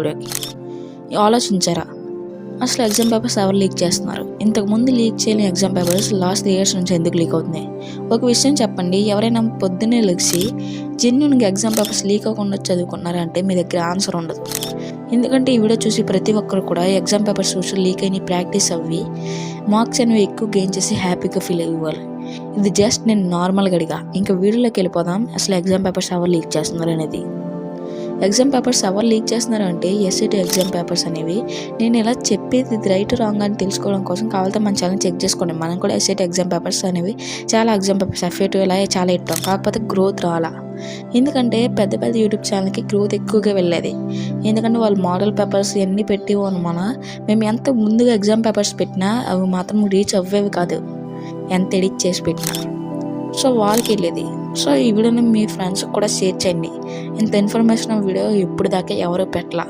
వీడియోకి. ఆలోచించారా? అసలు ఎగ్జామ్ పేపర్స్ ఎవరు లీక్ చేస్తున్నారు? ఇంతకుముందు లీక్ చేయని ఎగ్జామ్ పేపర్స్ లాస్ట్ 3 years నుంచి ఎందుకు లీక్ అవుతున్నాయి? ఒక విషయం చెప్పండి, ఎవరైనా పొద్దున్నే లెగిసి జెన్యూన్గా ఎగ్జామ్ పేపర్స్ లీక్ అవ్వకుండా చదువుకున్నారంటే మీ దగ్గర ఆన్సర్ ఉండదు. ఎందుకంటే ఈ వీడియో చూసి ప్రతి ఒక్కరు కూడా ఎగ్జామ్ పేపర్స్ చూసి లీక్ అయిన ప్రాక్టీస్ అవ్వి మార్క్స్ అనేవి ఎక్కువ గెయిన్ చేసి హ్యాపీగా ఫీల్ అవ్వాలి. ఇది జస్ట్ నేను నార్మల్గా అడిగా. ఇంకా వీడియోలోకి వెళ్ళిపోదాం. అసలు ఎగ్జామ్ పేపర్స్ ఎవరు లీక్ చేస్తున్నారు అనేది. ఎగ్జామ్ పేపర్స్ ఎవరు లీక్ చేస్తున్నారు అంటే ఎస్ఏటి ఎగ్జామ్ పేపర్స్ అనేవి. నేను ఇలా చెప్పేది ఇది రైట్ రాంగ్ అని తెలుసుకోవడం కోసం కావాలంటే మన ఛానల్ చెక్ చేసుకోండి. మనం కూడా ఎస్ఏటి ఎగ్జామ్ పేపర్స్ అనేవి చాలా ఎగ్జామ్ పేపర్స్ ఎఫ్ఏ2 ఇలా చాలా ఇట్టాం, కాకపోతే గ్రోత్ రాలా. ఎందుకంటే పెద్ద పెద్ద యూట్యూబ్ ఛానల్కి గ్రోత్ ఎక్కువగా వెళ్ళేది. ఎందుకంటే వాళ్ళు మోడల్ పేపర్స్ ఇవన్నీ పెట్టి మన మేము ఎంత ముందుగా ఎగ్జామ్ పేపర్స్ పెట్టినా అవి మాత్రం రీచ్ అవ్వేవి కాదు, ఎంత ఎడిట్ చేసి పెట్టినా. సో వాళ్ళకి వెళ్ళేది. సో ఈ వీడియోని మీ ఫ్రెండ్స్కి కూడా షేర్ చేయండి. ఇంత ఇన్ఫర్మేషన్ వీడియో ఇప్పుడు దాకా ఎవరు పెట్టలా.